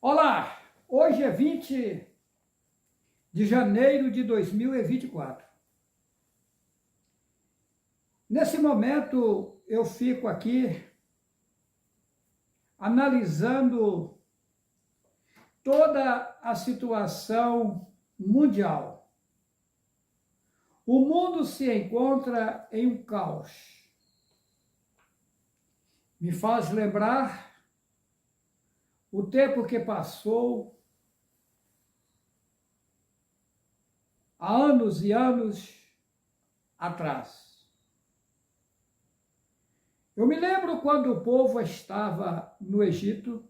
Olá, hoje é 20 de janeiro de 2024. Nesse momento eu fico aqui analisando toda a situação mundial. O mundo se encontra em um caos. Me faz lembrar o tempo que passou há anos e anos atrás. Eu me lembro quando o povo estava no Egito.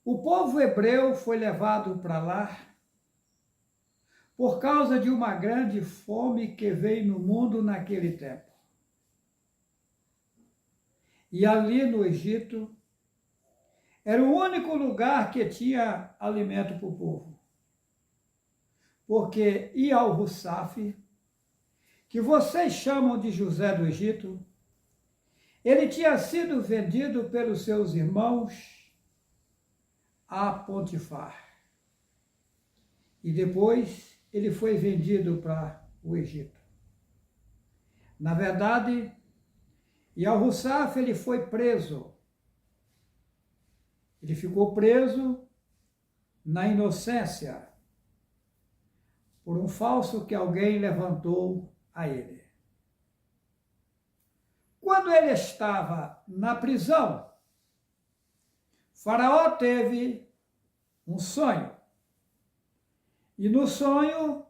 O povo hebreu foi levado para lá por causa de uma grande fome que veio no mundo naquele tempo. E ali no Egito era o único lugar que tinha alimento para o povo. Porque Ial-Hussaf, que vocês chamam de José do Egito, ele tinha sido vendido pelos seus irmãos a Potifar. E depois ele foi vendido para o Egito. Na verdade, Ial-Hussaf ele foi preso. Ele ficou preso na inocência por um falso que alguém levantou a ele. Quando ele estava na prisão, Faraó teve um sonho. E no sonho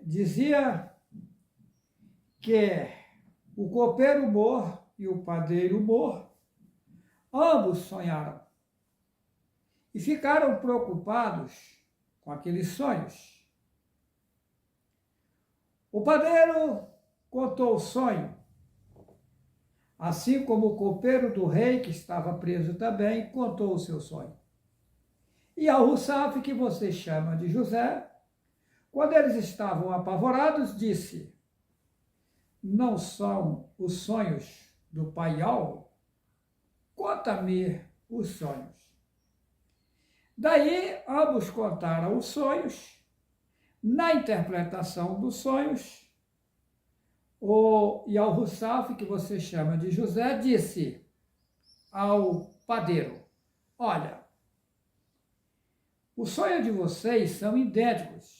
dizia que o copeiro Mor e o padeiro Mor, ambos sonharam e ficaram preocupados com aqueles sonhos. O padeiro contou o sonho, assim como o copeiro do rei, que estava preso também, contou o seu sonho. E Ial-Hussaf, que você chama de José, quando eles estavam apavorados, disse: não são os sonhos do pai Ial? Conta-me os sonhos. Daí, ambos contaram os sonhos. Na interpretação dos sonhos, o Ial-Hussaf, que você chama de José, disse ao padeiro: olha, o sonho de vocês são idênticos.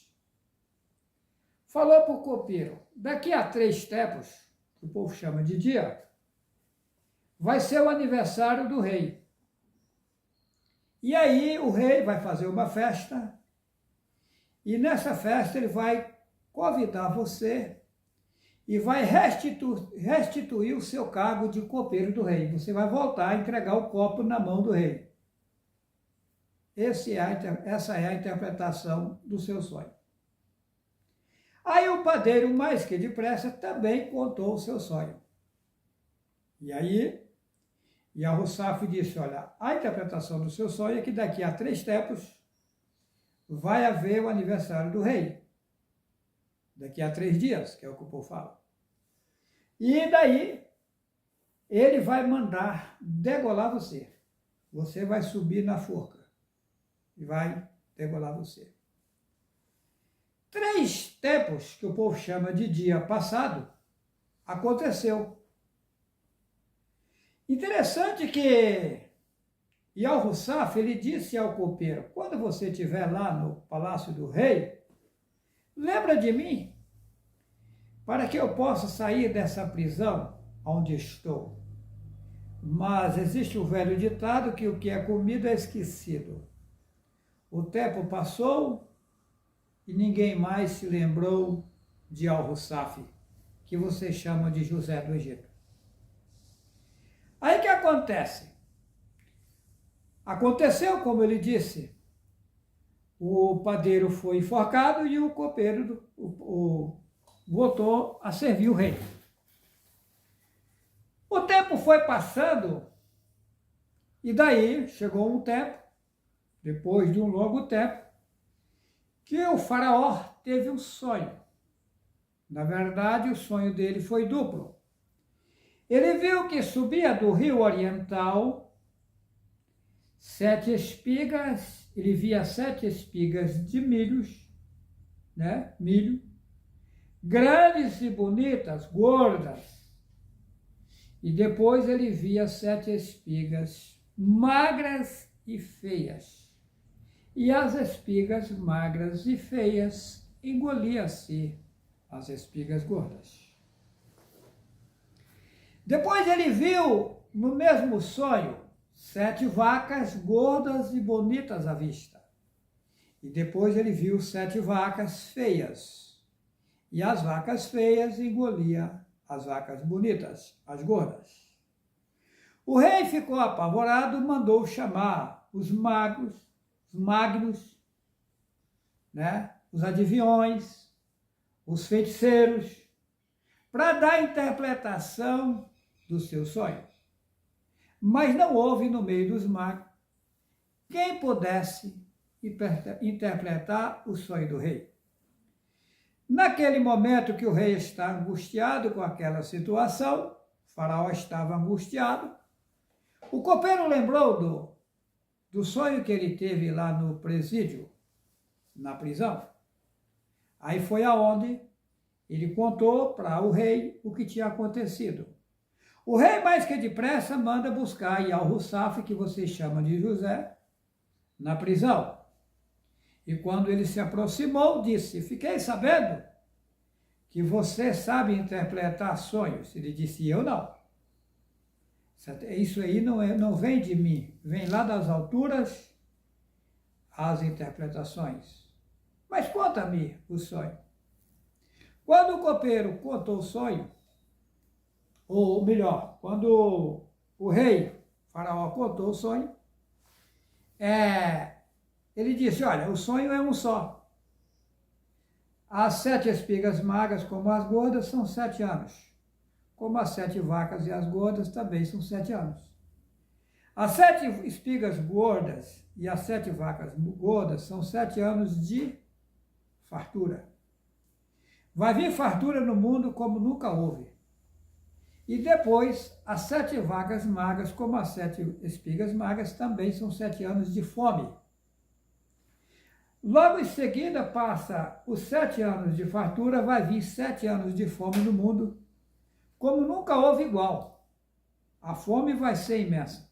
Falou para o copeiro: daqui a 3 tempos, que o povo chama de dia, vai ser o aniversário do rei. E aí o rei vai fazer uma festa, e nessa festa ele vai convidar você e vai restituir o seu cargo de copeiro do rei. Você vai voltar a entregar o copo na mão do rei. Essa é a interpretação do seu sonho. Aí o padeiro, mais que depressa, também contou o seu sonho. E aí Ial-Hussaf disse: olha, a interpretação do seu sonho é que daqui a 3 tempos vai haver o aniversário do rei. Daqui a 3 dias, que é o que o povo fala. E daí ele vai mandar degolar você. Você vai subir na forca e vai degolar você. 3 tempos, que o povo chama de dia passado, aconteceu. Interessante que Ial-Hussaf, ele disse ao copeiro: quando você estiver lá no palácio do rei, lembra de mim, para que eu possa sair dessa prisão onde estou. Mas existe o velho ditado que o que é comido é esquecido. O tempo passou e ninguém mais se lembrou de Ial-Hussaf, que você chama de José do Egito. Aí o que acontece? Aconteceu, como ele disse, o padeiro foi enforcado e o copeiro voltou a servir o rei. O tempo foi passando e daí chegou um tempo, depois de um longo tempo, que o faraó teve um sonho. Na verdade, o sonho dele foi duplo. Ele viu que subia do rio oriental 7 espigas, ele via 7 espigas de milhos, né? Milho, grandes e bonitas, gordas. E depois ele via 7 espigas magras e feias. E as espigas magras e feias engolia-se as espigas gordas. Depois ele viu, no mesmo sonho, 7 vacas gordas e bonitas à vista. E depois ele viu 7 vacas feias. E as vacas feias engolia as vacas bonitas, as gordas. O rei ficou apavorado, mandou chamar os magos, os magnos, né? Os adivinhões, os feiticeiros, para dar interpretação do seu sonho. Mas não houve no meio dos magos quem pudesse interpretar o sonho do rei. Naquele momento que o rei está angustiado com aquela situação, o faraó estava angustiado, o copeiro lembrou do sonho que ele teve lá no presídio, na prisão. Aí foi aonde ele contou para o rei o que tinha acontecido. O rei, mais que depressa, manda buscar Ial-Hussaf, que vocês chamam de José, na prisão. E quando ele se aproximou, disse: fiquei sabendo que você sabe interpretar sonhos. Ele disse: eu não. Isso aí não vem de mim, vem lá das alturas as interpretações. Mas conta-me o sonho. Quando o copeiro contou o sonho, ou melhor, quando o rei, faraó, contou o sonho, ele disse: olha, o sonho é um só. As 7 espigas magras, como as gordas, são 7 anos. Como as 7 vacas e as gordas também são 7 anos. As 7 espigas gordas e as 7 vacas gordas são 7 anos de fartura. Vai vir fartura no mundo como nunca houve. E depois, as 7 vacas magras, como as 7 espigas magras, também são 7 anos de fome. Logo em seguida, passa os 7 anos de fartura, vai vir 7 anos de fome no mundo, como nunca houve igual. A fome vai ser imensa.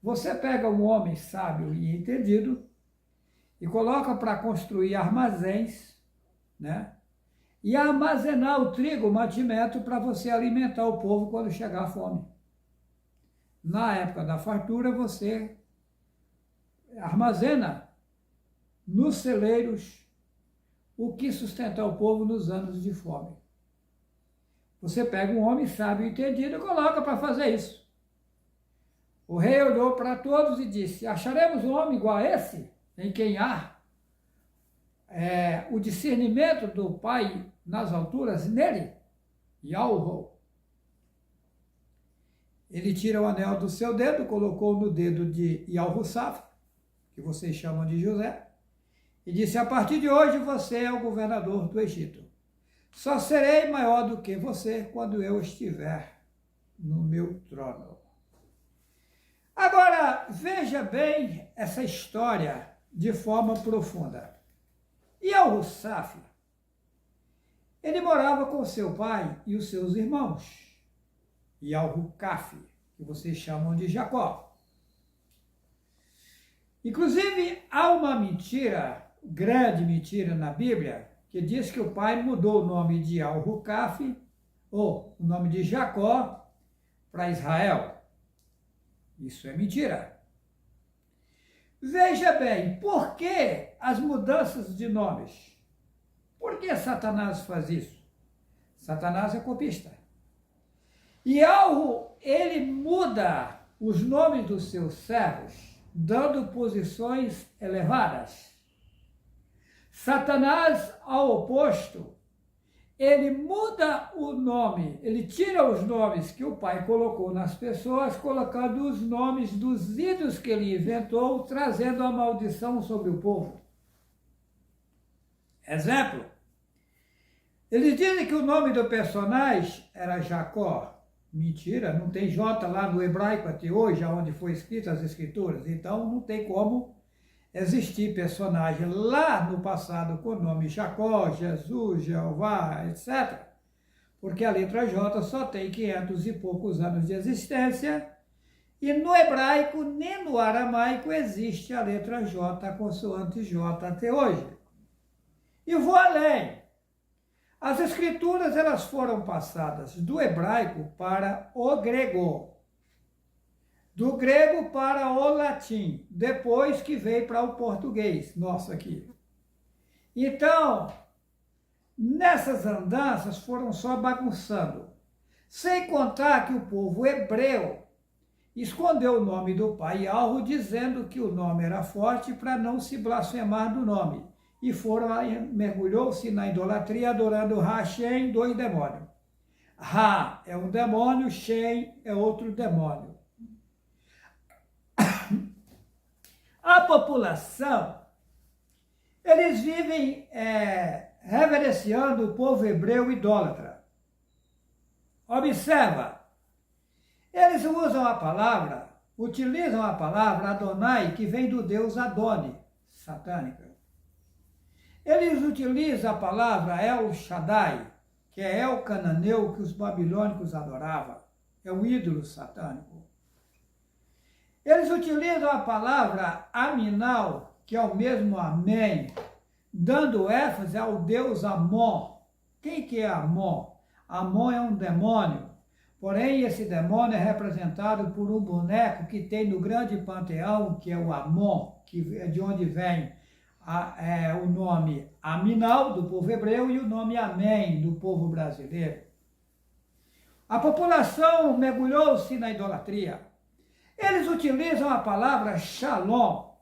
Você pega um homem sábio e entendido e coloca para construir armazéns, né? E armazenar o trigo, o mantimento, para você alimentar o povo quando chegar a fome. Na época da fartura, você armazena nos celeiros o que sustentar o povo nos anos de fome. Você pega um homem sábio e entendido e coloca para fazer isso. O rei olhou para todos e disse: acharemos um homem igual a esse, em quem há o discernimento do Pai nas alturas nele? Ial-Hu. Ele tira o anel do seu dedo, colocou no dedo de Ial-Hussaf, que vocês chamam de José, e disse: a partir de hoje você é o governador do Egito. Só serei maior do que você quando eu estiver no meu trono. Agora, veja bem essa história de forma profunda. Ial-Hussaf, ele morava com seu pai e os seus irmãos, Ial-Hukaf, que vocês chamam de Jacó. Inclusive, há uma mentira, grande mentira na Bíblia, que diz que o pai mudou o nome de Ial-Hukaf, ou o nome de Jacó, para Israel. Isso é mentira. Veja bem, por que as mudanças de nomes? Por que Satanás faz isso? Satanás é copista. Ial-Hu, ele muda os nomes dos seus servos, dando posições elevadas. Satanás, ao oposto, ele muda o nome, ele tira os nomes que o pai colocou nas pessoas, colocando os nomes dos ídolos que ele inventou, trazendo a maldição sobre o povo. Exemplo, eles dizem que o nome do personagem era Jacó. Mentira, não tem J lá no hebraico até hoje, onde foi escritas as escrituras. Então não tem como existir personagem lá no passado com o nome Jacó, Jesus, Jeová, etc. Porque a letra J só tem 500 e poucos anos de existência. E no hebraico, nem no aramaico, existe a letra J, a consoante J até hoje. E vou além. As escrituras elas foram passadas do hebraico para o grego, do grego para o latim, depois que veio para o português, nosso aqui. Então, nessas andanças foram só bagunçando, sem contar que o povo hebreu escondeu o nome do pai Alro, dizendo que o nome era forte para não se blasfemar do nome. E mergulhou-se na idolatria, adorando Ra, Shem, dois demônios. Ra é um demônio, Shem é outro demônio. A população, eles vivem reverenciando o povo hebreu idólatra. Observa, eles utilizam a palavra Adonai, que vem do deus Adoni, satânica. Eles utilizam a palavra El Shaddai, que é El Cananeu, que os babilônicos adoravam. É um ídolo satânico. Eles utilizam a palavra Aminal, que é o mesmo Amém, dando ênfase ao deus Amon. Quem que é Amon? Amon é um demônio. Porém, esse demônio é representado por um boneco que tem no grande panteão, que é o Amon, que é de onde vem o nome Aminal, do povo hebreu, e o nome Amém, do povo brasileiro. A população mergulhou-se na idolatria. Eles utilizam a palavra Shalom,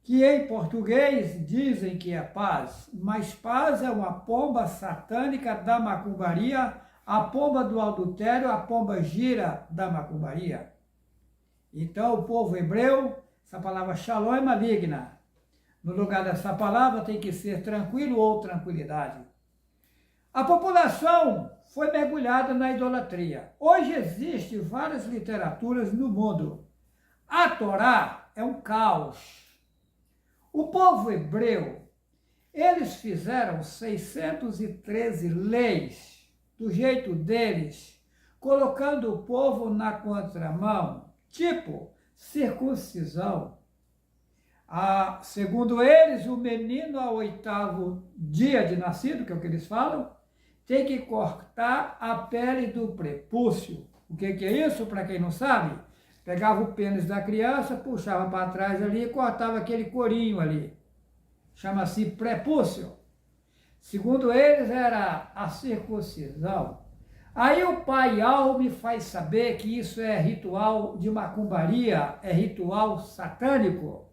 que em português dizem que é paz, mas paz é uma pomba satânica da macumbaria, a pomba do adultério, a pomba gira da macumbaria. Então, o povo hebreu, essa palavra Shalom é maligna. No lugar dessa palavra tem que ser tranquilo ou tranquilidade. A população foi mergulhada na idolatria. Hoje existem várias literaturas no mundo. A Torá é um caos. O povo hebreu, eles fizeram 613 leis do jeito deles, colocando o povo na contramão, tipo circuncisão. Segundo eles, o menino ao 8º dia de nascido, que é o que eles falam, tem que cortar a pele do prepúcio. O que é isso, para quem não sabe? Pegava o pênis da criança, puxava para trás ali e cortava aquele corinho ali. Chama-se prepúcio. Segundo eles, era a circuncisão. Aí o pai Al me faz saber que isso é ritual de macumbaria, é ritual satânico.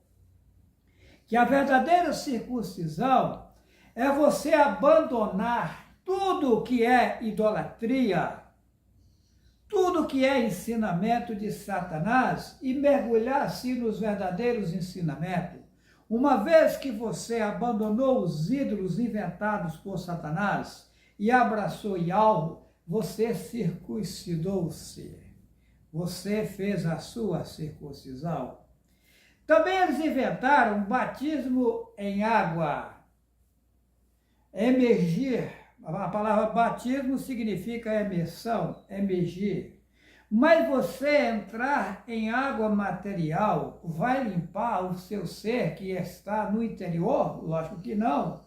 Que a verdadeira circuncisão é você abandonar tudo que é idolatria, tudo que é ensinamento de Satanás e mergulhar-se nos verdadeiros ensinamentos. Uma vez que você abandonou os ídolos inventados por Satanás e abraçou Yahweh, você circuncidou-se. Você fez a sua circuncisão. Também eles inventaram batismo em água. Emergir. A palavra batismo significa emersão, emergir. Mas você entrar em água material vai limpar o seu ser que está no interior? Lógico que não.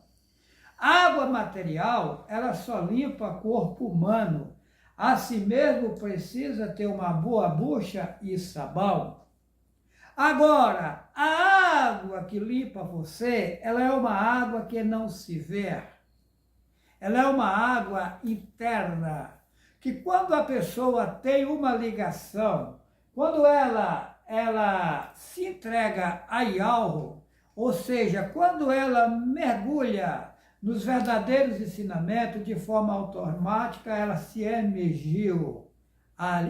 Água material, ela só limpa corpo humano. Assim mesmo precisa ter uma boa bucha e sabão. Agora, a água que limpa você, ela é uma água que não se vê. Ela é uma água interna, que quando a pessoa tem uma ligação, quando ela se entrega a Yahweh, ou seja, quando ela mergulha nos verdadeiros ensinamentos de forma automática, ela se emergiu.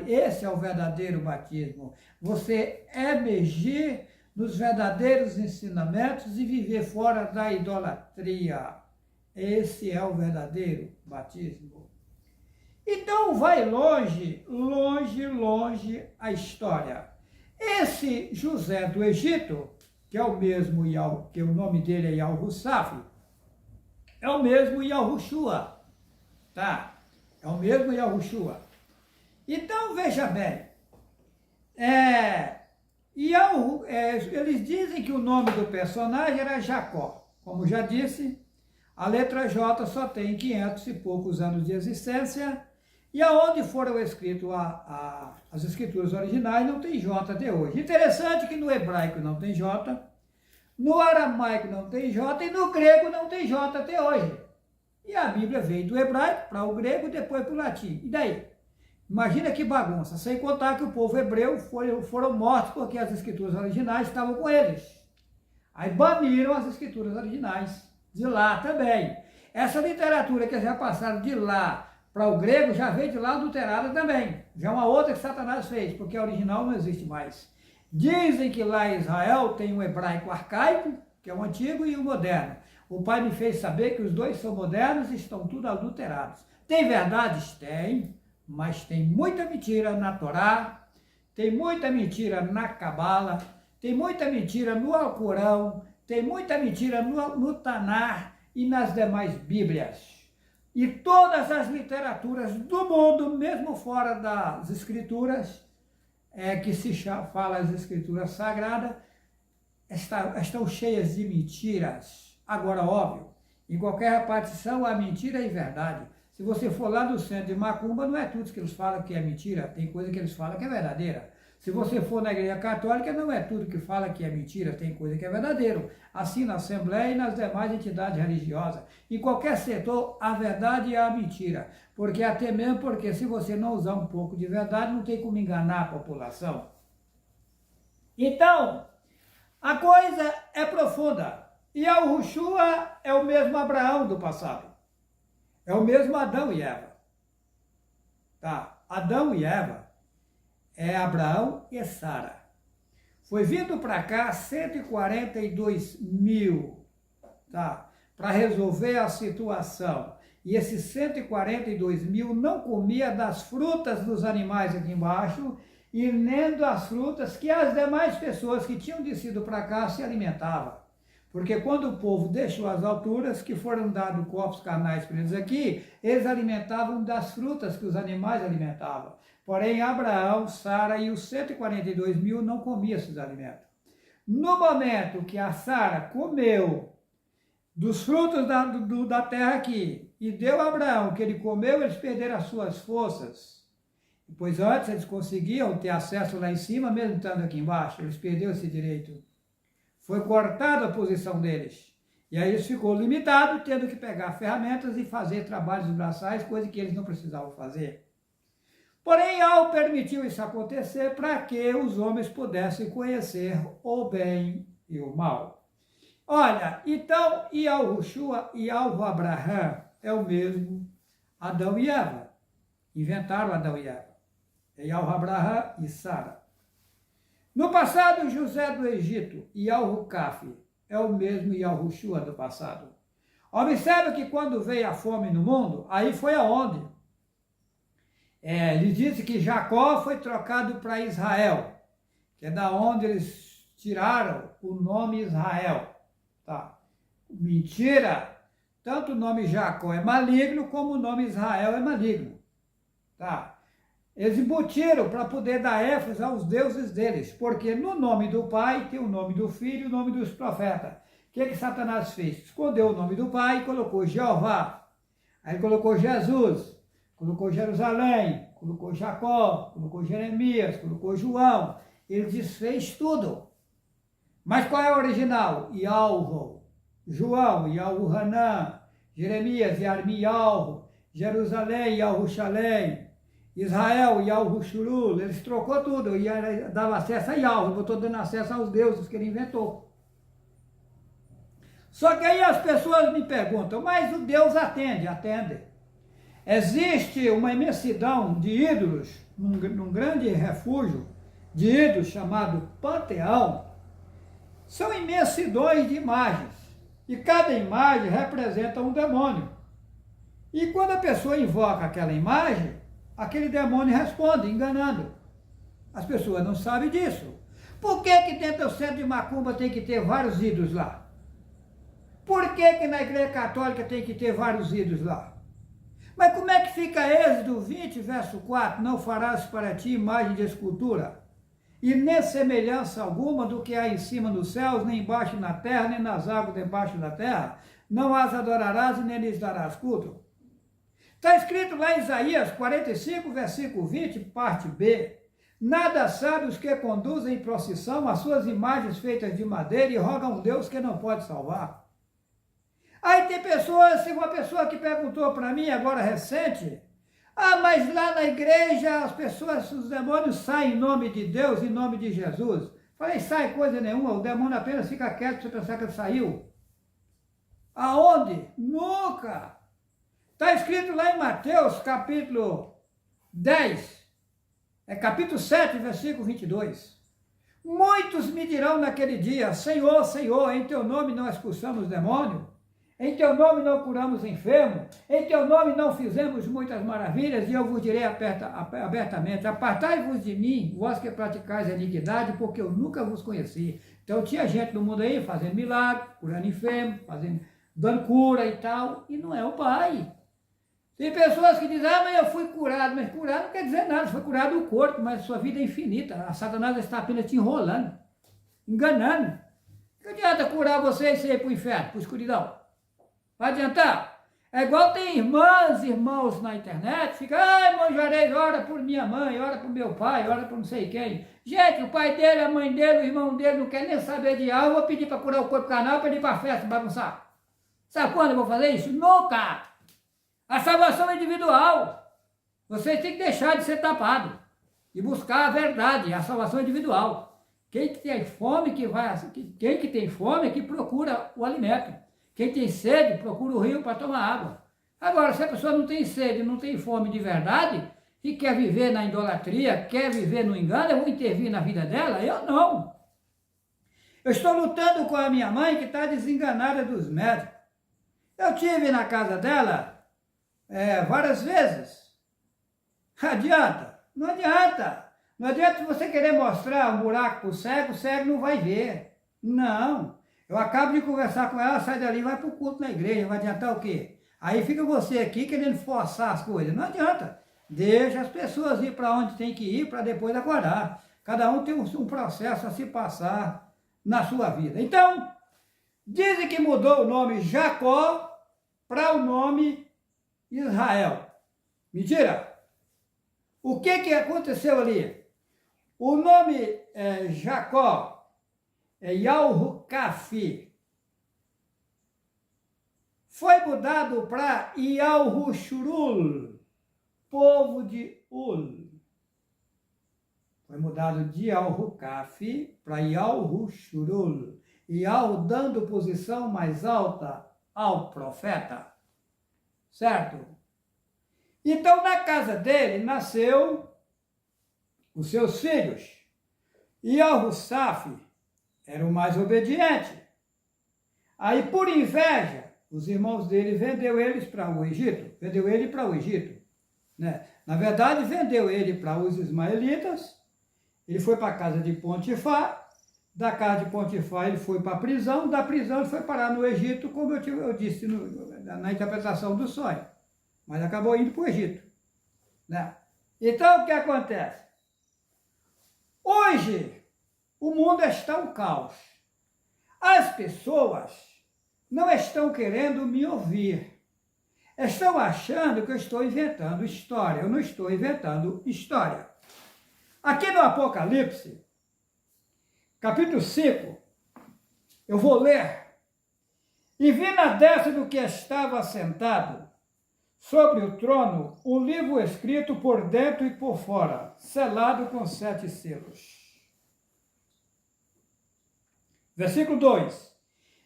Esse é o verdadeiro batismo. Você emergir nos verdadeiros ensinamentos e viver fora da idolatria. Esse é o verdadeiro batismo. E Então vai longe, longe, longe a história. Esse José do Egito, que é o mesmo, que o nome dele é Yal-Husaf, é o mesmo Yahushua, tá? É o mesmo Yahushua. Então, veja bem, eles dizem que o nome do personagem era Jacó. Como já disse, a letra J só tem 500 e poucos anos de existência, e aonde foram escritas as escrituras originais não tem J até hoje. Interessante que no hebraico não tem J, no aramaico não tem J e no grego não tem J até hoje. E a Bíblia veio do hebraico para o grego e depois para o latim. E daí? Imagina que bagunça, sem contar que o povo hebreu foram mortos porque as escrituras originais estavam com eles. Aí baniram as escrituras originais de lá também. Essa literatura que já passaram de lá para o grego já veio de lá adulterada também. Já é uma outra que Satanás fez, porque a original não existe mais. Dizem que lá em Israel tem um hebraico arcaico, que é o antigo, e o moderno. O pai me fez saber que os dois são modernos e estão tudo adulterados. Tem verdades? Tem, mas tem muita mentira na Torá, tem muita mentira na Cabala, tem muita mentira no Alcorão, tem muita mentira no Tanar e nas demais Bíblias. E todas as literaturas do mundo, mesmo fora das escrituras, que se fala as escrituras sagradas, estão cheias de mentiras. Agora, óbvio, em qualquer repartição há mentira e verdade. Se você for lá no centro de Macumba, não é tudo que eles falam que é mentira, tem coisa que eles falam que é verdadeira. Se você for na igreja católica, não é tudo que fala que é mentira, tem coisa que é verdadeiro. Assim na Assembleia e nas demais entidades religiosas. Em qualquer setor, a verdade e a mentira. Porque até mesmo porque se você não usar um pouco de verdade, não tem como enganar a população. Então, a coisa é profunda. E Yahushua é o mesmo Abraão do passado. É o mesmo Adão e Eva. Tá? Adão e Eva é Abraão e Sara. Foi vindo para cá 142 mil, tá? Para resolver a situação. E esses 142 mil não comia das frutas dos animais aqui embaixo e nem das frutas que as demais pessoas que tinham descido para cá se alimentavam. Porque quando o povo deixou as alturas, que foram dados corpos carnais para eles aqui, eles alimentavam das frutas que os animais alimentavam. Porém, Abraão, Sara e os 142 mil não comiam esses alimentos. No momento que a Sara comeu dos frutos da terra aqui e deu a Abraão que ele comeu, eles perderam as suas forças. Pois antes eles conseguiam ter acesso lá em cima, mesmo estando aqui embaixo, eles perderam esse direito. Foi cortada a posição deles. E aí eles ficou limitado, tendo que pegar ferramentas e fazer trabalhos braçais, coisa que eles não precisavam fazer. Porém, Yahweh permitiu isso acontecer para que os homens pudessem conhecer o bem e o mal. Olha, então, Yahushua e Abraham é o mesmo Adão e Eva. Inventaram Adão e Eva. É Abraham e Sara. No passado, José do Egito e Yahucaf é o mesmo Yahushua do passado. Observe que quando veio a fome no mundo, aí foi aonde? Ele disse que Jacó foi trocado para Israel, que é da onde eles tiraram o nome Israel. Tá? Mentira! Tanto o nome Jacó é maligno, como o nome Israel é maligno. Tá? Eles embutiram para poder dar ênfase aos deuses deles, porque no nome do Pai tem o nome do Filho e o nome dos profetas. O que Satanás fez? Escondeu o nome do Pai e colocou Jeová. Aí colocou Jesus, colocou Jerusalém, colocou Jacó, colocou Jeremias, colocou João. Ele desfez tudo. Mas qual é o original? Yalvo, João, Yalvuhanã, Jeremias, Yarmiyahu, Jerusalém, Yahushalém, Israel, Yahushrul, eles trocou tudo e dava acesso a Yahweh, botou dando acesso aos deuses que ele inventou. Só que aí as pessoas me perguntam, mas o Deus atende? Atende. Existe uma imensidão de ídolos, num grande refúgio de ídolos chamado Panteão. São imensidões de imagens, e cada imagem representa um demônio. E quando a pessoa invoca aquela imagem, aquele demônio responde, enganando. As pessoas não sabem disso. Por que que dentro do centro de macumba tem que ter vários ídolos lá? Por que que na igreja católica tem que ter vários ídolos lá? Mas como é que fica Êxodo 20, verso 4? Não farás para ti imagem de escultura, e nem semelhança alguma do que há em cima nos céus, nem embaixo na terra, nem nas águas debaixo da terra. Não as adorarás e nem lhes darás culto. Está escrito lá em Isaías 45, versículo 20, parte B. Nada sabe os que conduzem em procissão as suas imagens feitas de madeira e rogam a um Deus que não pode salvar. Aí tem pessoas, uma pessoa que perguntou para mim agora recente, mas lá na igreja as pessoas, os demônios saem em nome de Deus, em nome de Jesus. Falei, sai coisa nenhuma, o demônio apenas fica quieto para você pensar que ele saiu. Aonde? Nunca! Está escrito lá em Mateus, capítulo 10, capítulo 7, versículo 22. Muitos me dirão naquele dia, Senhor, Senhor, em teu nome não expulsamos demônio, em teu nome não curamos enfermo, em teu nome não fizemos muitas maravilhas, e eu vos direi abertamente, apartai-vos de mim, vós que praticais a iniquidade, porque eu nunca vos conheci. Então tinha gente no mundo aí fazendo milagre, curando enfermo, dando cura e tal, e não é o Pai. Tem pessoas que dizem, mas eu fui curado, mas curado não quer dizer nada, foi curado o corpo, mas a sua vida é infinita, a Satanás está apenas te enrolando, enganando. Não adianta curar você e você ir para o inferno, para a escuridão. Vai adiantar? É igual tem irmãs e irmãos na internet, fica, irmão Juarez, ora por minha mãe, ora por meu pai, ora por não sei quem. Gente, o pai dele, a mãe dele, o irmão dele não quer nem saber de algo, eu vou pedir para curar o corpo carnal, pedir para a festa, bagunçar. Sabe quando eu vou fazer isso? Nunca! A salvação é individual. Vocês têm que deixar de ser tapado e buscar a verdade, a salvação é individual. Quem que tem fome quem que tem fome é que procura o alimento. Quem tem sede procura o rio para tomar água. Agora, se a pessoa não tem sede, não tem fome de verdade e quer viver na idolatria, quer viver no engano, eu vou intervir na vida dela? Eu não. Eu estou lutando com a minha mãe que está desenganada dos médicos. Eu tive na casa dela várias vezes. Adianta? Não adianta. Não adianta você querer mostrar um buraco para o cego não vai ver. Não. Eu acabo de conversar com ela, sai dali e vai para o culto na igreja. Vai adiantar o quê? Aí fica você aqui querendo forçar as coisas. Não adianta. Deixa as pessoas ir para onde tem que ir para depois acordar. Cada um tem um processo a se passar na sua vida. Então, dizem que mudou o nome Jacó para o nome Israel. Mentira! O que aconteceu ali? O nome Jacó é Yalrucafi. Foi mudado para Yalrushurul, povo de Ul. Foi mudado de Yalrucafi para Yalrushurul. Yal dando posição mais alta ao profeta. Certo? Então, na casa dele, nasceu os seus filhos. E Yahusaf era o mais obediente. Aí, por inveja, os irmãos dele vendeu eles para o Egito. Vendeu ele para o Egito. Né? Na verdade, vendeu ele para os ismaelitas. Ele foi para a casa de Potifar. Da casa de Potifar, ele foi para a prisão. Da prisão, ele foi parar no Egito, como eu disse na interpretação do sonho. Mas acabou indo para o Egito. Né? Então, o que acontece? Hoje, o mundo está um caos. As pessoas não estão querendo me ouvir. Estão achando que eu estou inventando história. Eu não estou inventando história. Aqui no Apocalipse, capítulo 5, eu vou ler. E vi na destra do que estava sentado sobre o trono um livro escrito por dentro e por fora, selado com 7 selos. Versículo 2.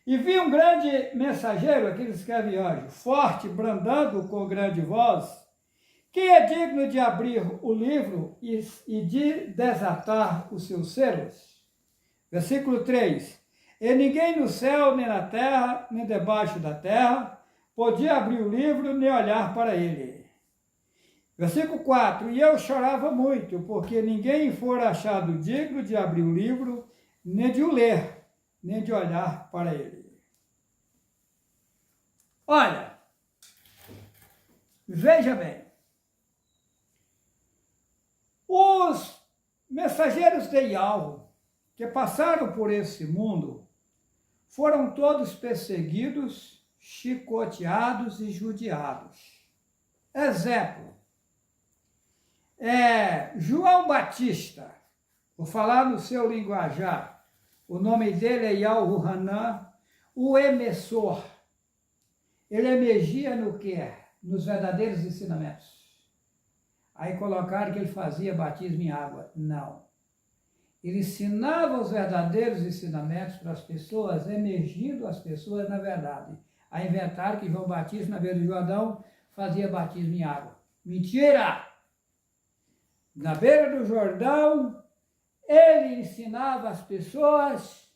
E vi um grande mensageiro, aqui escreve anjo, forte, brandando com grande voz, que é digno de abrir o livro e de desatar os seus selos. Versículo 3. E ninguém no céu, nem na terra, nem debaixo da terra, podia abrir o livro, nem olhar para ele. Versículo 4, e eu chorava muito, porque ninguém fora achado digno de abrir o livro, nem de o ler, nem de olhar para ele. Olha, veja bem, os mensageiros de Yahweh que passaram por esse mundo foram todos perseguidos, chicoteados e judiados. Exemplo, João Batista, vou falar no seu linguajar, o nome dele é Yahuhanan, o emissor. Ele emergia no quê? Nos verdadeiros ensinamentos. Aí colocaram que ele fazia batismo em água. Não. Ele ensinava os verdadeiros ensinamentos para as pessoas, emergindo as pessoas na verdade. Aí inventaram que João Batista, na beira do Jordão, fazia batismo em água. Mentira! Na beira do Jordão, ele ensinava as pessoas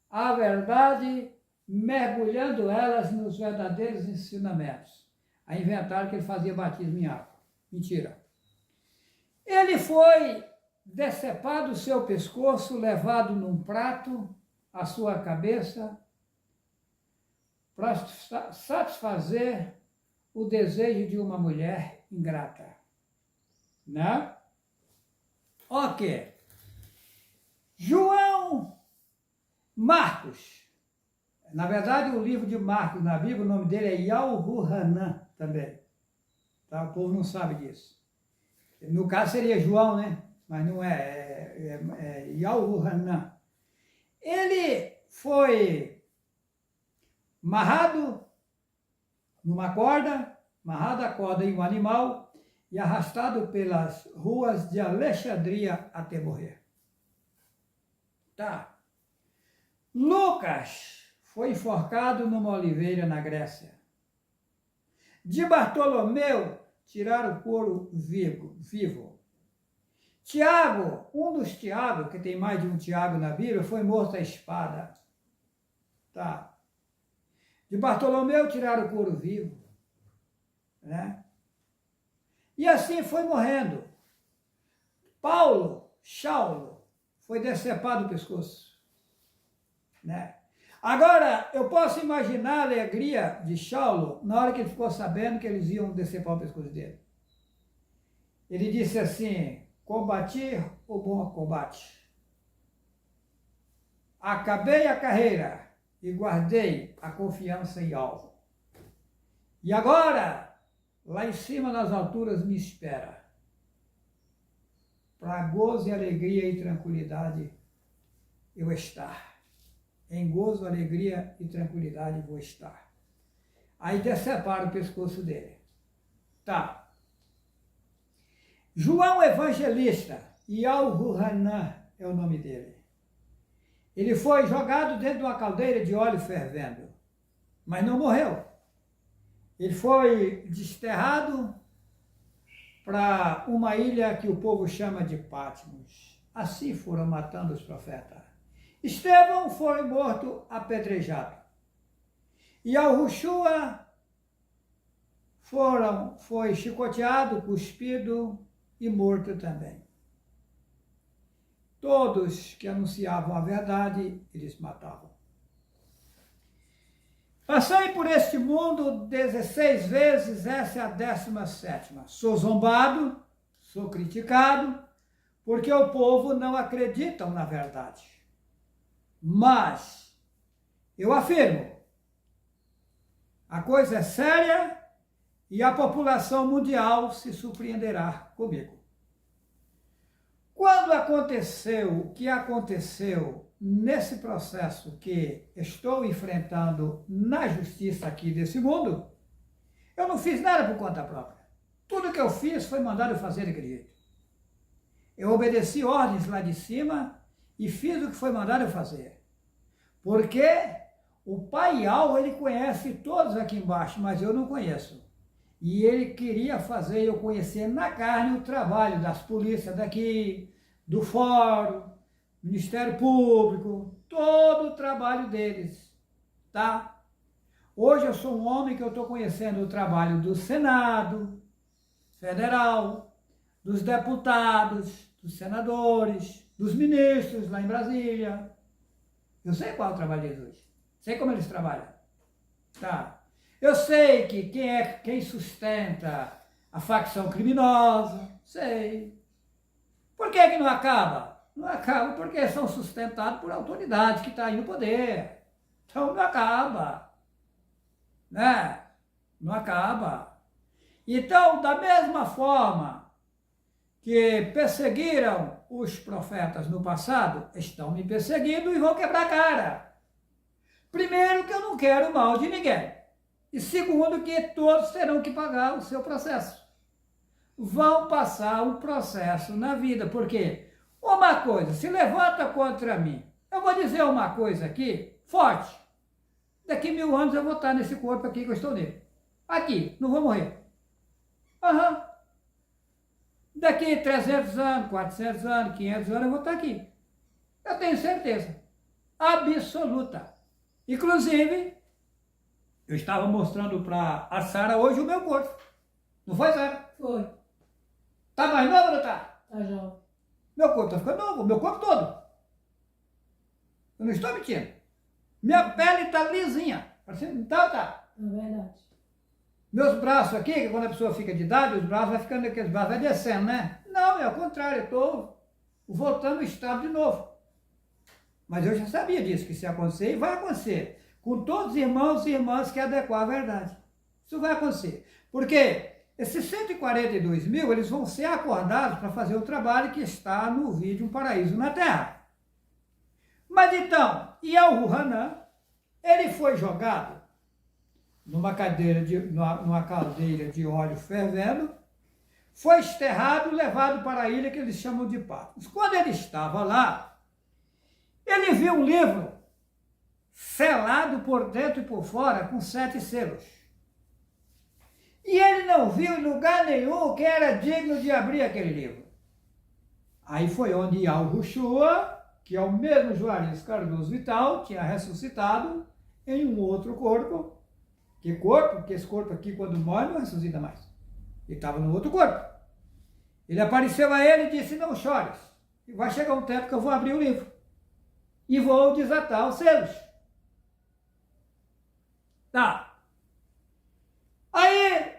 a verdade, mergulhando elas nos verdadeiros ensinamentos. Aí inventaram que ele fazia batismo em água. Mentira. Ele foi decepado o seu pescoço, levado num prato, a sua cabeça, para satisfazer o desejo de uma mulher ingrata. Né? Ok. João Marcos. Na verdade, o livro de Marcos na Bíblia, o nome dele é Yahuhanan também. Tá? O povo não sabe disso. No caso seria João, né? Mas não é Yahuhanan. Ele foi amarrado numa corda, amarrado a corda em um animal e arrastado pelas ruas de Alexandria até morrer. Tá. Lucas foi enforcado numa oliveira na Grécia. De Bartolomeu tiraram o couro vivo. Tiago, um dos Tiago, que tem mais de um Tiago na Bíblia, foi morto à espada. Tá. De Bartolomeu tiraram o couro vivo. Né? E assim foi morrendo. Saulo, foi decepado o pescoço. Né? Agora, eu posso imaginar a alegria de Saulo na hora que ele ficou sabendo que eles iam decepar o pescoço dele. Ele disse assim, combati o bom combate. Acabei a carreira e guardei a confiança em alvo. E agora, lá em cima nas alturas me espera. Para gozo e alegria e tranquilidade eu estar. Em gozo, alegria e tranquilidade vou estar. Aí deceparam o pescoço dele. Tá. João Evangelista, Yahuhanan é o nome dele. Ele foi jogado dentro de uma caldeira de óleo fervendo, mas não morreu. Ele foi desterrado para uma ilha que o povo chama de Patmos. Assim foram matando os profetas. Estevão foi morto apedrejado. E Yahushua foi chicoteado, cuspido e morto também. Todos que anunciavam a verdade, eles matavam. Passei por este mundo 16 vezes, essa é a 17ª. Sou zombado, sou criticado, porque o povo não acredita na verdade. Mas, eu afirmo, a coisa é séria e a população mundial se surpreenderá comigo. Quando aconteceu o que aconteceu nesse processo que estou enfrentando na justiça aqui desse mundo, eu não fiz nada por conta própria. Tudo que eu fiz foi mandado eu fazer daquele jeito. Eu obedeci ordens lá de cima e fiz o que foi mandado eu fazer. Porque o Pai Al, ele conhece todos aqui embaixo, mas eu não conheço. E ele queria fazer eu conhecer na carne o trabalho das polícias daqui, do fórum, Ministério Público, todo o trabalho deles, tá? Hoje eu sou um homem que eu estou conhecendo o trabalho do Senado, federal, dos deputados, dos senadores, dos ministros lá em Brasília. Eu sei qual é o trabalho deles hoje. Sei como eles trabalham. Tá? Eu sei que quem sustenta a facção criminosa. Sei. Por que não acaba? Não acaba porque são sustentados por autoridade que está aí no poder. Então não acaba. Né? Não acaba. Então, da mesma forma que perseguiram os profetas no passado, estão me perseguindo e vão quebrar a cara. Primeiro, que eu não quero o mal de ninguém. E segundo, que todos terão que pagar o seu processo. Vão passar um processo na vida. Por quê? Uma coisa, se levanta contra mim. Eu vou dizer uma coisa aqui, forte. Daqui 1000 anos eu vou estar nesse corpo aqui que eu estou nele. Aqui, não vou morrer. Aham. Daqui 300 anos, 400 anos, 500 anos eu vou estar aqui. Eu tenho certeza. Absoluta. Inclusive, eu estava mostrando para a Sara hoje o meu corpo. Não foi, Sara? Foi. Tá mais novo ou não tá? Tá jovem. Meu corpo tá ficando novo, meu corpo todo. Eu não estou mentindo. Minha pele tá lisinha. Parecendo, tá. É verdade. Meus braços aqui, que quando a pessoa fica de idade, os braços vai ficando, aqueles braços vai descendo, né? Não, é ao contrário, eu estou voltando ao estado de novo. Mas eu já sabia disso, que isso ia acontecer e vai acontecer. Com todos os irmãos e irmãs que adequar a verdade. Isso vai acontecer. Porque esses 142 mil, eles vão ser acordados para fazer o trabalho que está no vídeo Um Paraíso na Terra. Mas então, Yahu Hanan, ele foi jogado numa caldeira de óleo fervendo, foi esterrado e levado para a ilha que eles chamam de Patmos. Quando ele estava lá, ele viu um livro selado por dentro e por fora com 7 selos. E ele não viu em lugar nenhum que era digno de abrir aquele livro. Aí foi onde Yahushua, que é o mesmo Juarez Cardoso Vital, tinha ressuscitado em um outro corpo. Que corpo? Porque esse corpo aqui, quando morre, não ressuscita mais. Ele estava no outro corpo. Ele apareceu a ele e disse, não chores. Vai chegar um tempo que eu vou abrir o livro. E vou desatar os selos. Tá. Aí,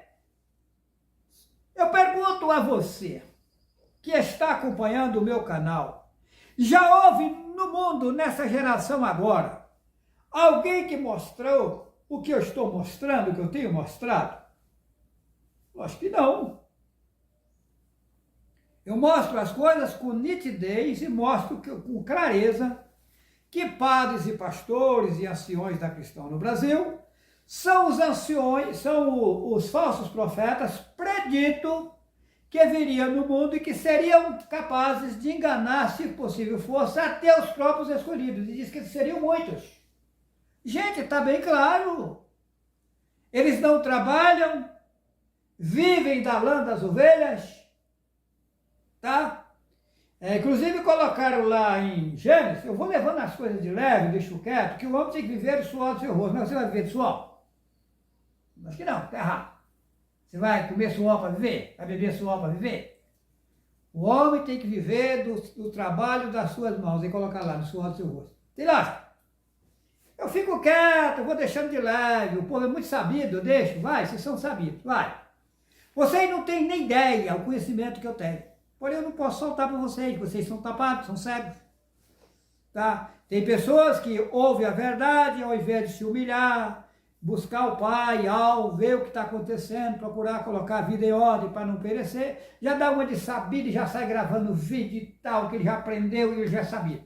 eu pergunto a você, que está acompanhando o meu canal, já houve no mundo, nessa geração agora, alguém que mostrou o que eu estou mostrando, o que eu tenho mostrado? Acho que não. Eu mostro as coisas com nitidez e mostro com clareza que padres e pastores e anciões da cristã no Brasil são os anciões, são os falsos profetas predito que viriam no mundo e que seriam capazes de enganar, se possível fosse, até os próprios escolhidos. E diz que seriam muitos. Gente, está bem claro. Eles não trabalham, vivem da lã das ovelhas, tá? Inclusive colocaram lá em Gênesis, eu vou levando as coisas de leve, deixo quieto, que o homem tem que viver do suor do seu rosto. Mas você vai viver do suor? Acho que não, está errado. Você vai comer suor para viver? Vai beber suor para viver? O homem tem que viver do trabalho das suas mãos, e colocar lá no suor do seu rosto. Tem lá. Eu fico quieto, eu vou deixando de leve, o povo é muito sabido, eu deixo, vai, vocês são sabidos, vai. Vocês não têm nem ideia o conhecimento que eu tenho. Porém, eu não posso soltar para vocês são tapados, são cegos. Tá? Tem pessoas que ouvem a verdade, ao invés de se humilhar, buscar o Pai, ver o que está acontecendo, procurar colocar a vida em ordem para não perecer, já dá uma de sabido e já sai gravando vídeo e tal, que ele já aprendeu e ele já sabia.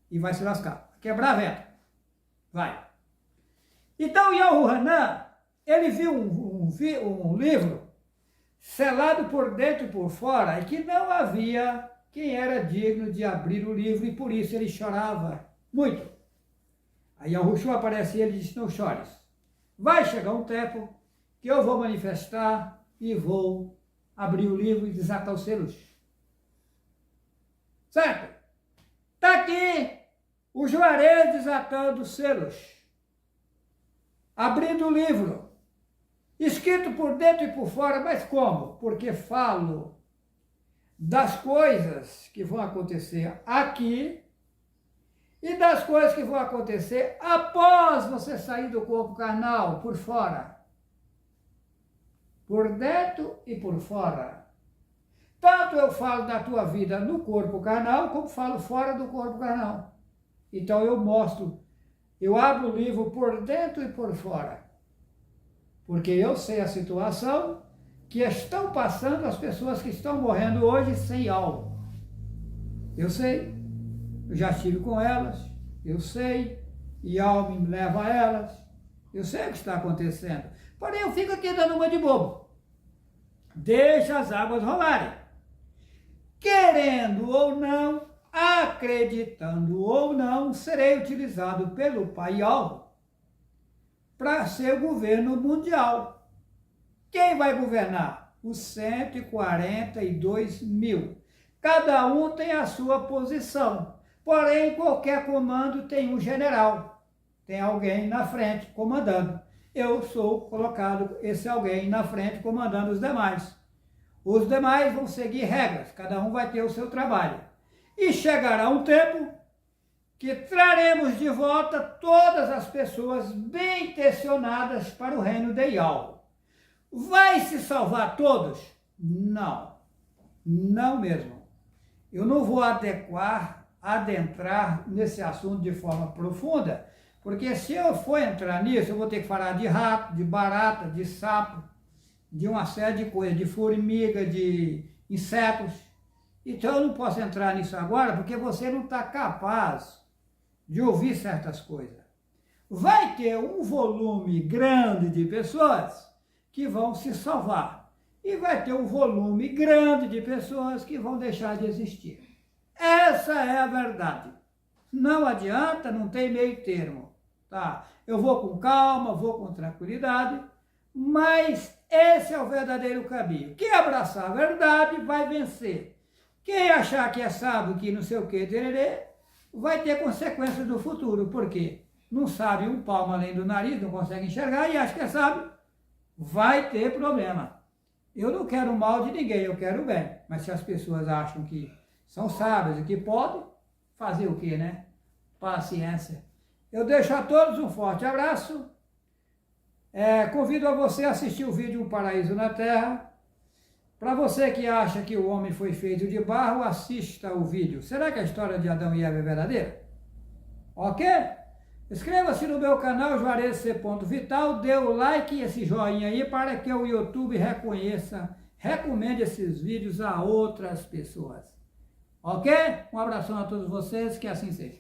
E vai se lascar, quebrar a veta. Vai. Então, Yahu Hanan, ele viu um livro selado por dentro e por fora, e que não havia quem era digno de abrir o livro, e por isso ele chorava muito. Aí Yahushua aparece e ele disse, não chores. Vai chegar um tempo que eu vou manifestar e vou abrir o livro e desatar os selos. Certo? Está aqui o Juarez desatando os selos, abrindo o livro. Escrito por dentro e por fora, mas como? Porque falo das coisas que vão acontecer aqui e das coisas que vão acontecer após você sair do corpo carnal, por fora. Por dentro e por fora. Tanto eu falo da tua vida no corpo carnal, como falo fora do corpo carnal. Então eu mostro, eu abro o livro por dentro e por fora. Porque eu sei a situação que estão passando as pessoas que estão morrendo hoje sem alma. Eu sei, eu já estive com elas, eu sei, e alma me leva a elas, eu sei o que está acontecendo. Porém, eu fico aqui dando uma de bobo. Deixa as águas rolarem. Querendo ou não, acreditando ou não, serei utilizado pelo Paiol para ser governo mundial. Quem vai governar? Os 142 mil. Cada um tem a sua posição. Porém, qualquer comando tem um general. Tem alguém na frente comandando. Eu sou colocado, esse alguém na frente comandando os demais. Os demais vão seguir regras. Cada um vai ter o seu trabalho. E chegará um tempo que traremos de volta todas as pessoas bem intencionadas para o reino de Ial. Vai se salvar todos? Não. Não mesmo. Eu não vou adentrar nesse assunto de forma profunda, porque se eu for entrar nisso, eu vou ter que falar de rato, de barata, de sapo, de uma série de coisas, de formiga, de insetos. Então eu não posso entrar nisso agora, porque você não está capaz de ouvir certas coisas. Vai ter um volume grande de pessoas que vão se salvar. E vai ter um volume grande de pessoas que vão deixar de existir. Essa é a verdade. Não adianta, não tem meio termo. Tá? Eu vou com calma, vou com tranquilidade, mas esse é o verdadeiro caminho. Quem abraçar a verdade vai vencer. Quem achar que é sábio, que não sei o que, tererê, vai ter consequências no futuro. Por quê? Não sabe um palmo além do nariz, não consegue enxergar e acha que é sábio, vai ter problema. Eu não quero o mal de ninguém, eu quero o bem. Mas se as pessoas acham que são sábias e que podem, fazer o quê, né? Paciência. Eu deixo a todos um forte abraço. Convido a você a assistir o vídeo Um Paraíso na Terra. Para você que acha que o homem foi feito de barro, assista o vídeo. Será que a história de Adão e Eva é verdadeira? Ok? Inscreva-se no meu canal Juarez C. Vital, dê o like e esse joinha aí para que o YouTube recomende esses vídeos a outras pessoas. Ok? Um abração a todos vocês, que assim seja.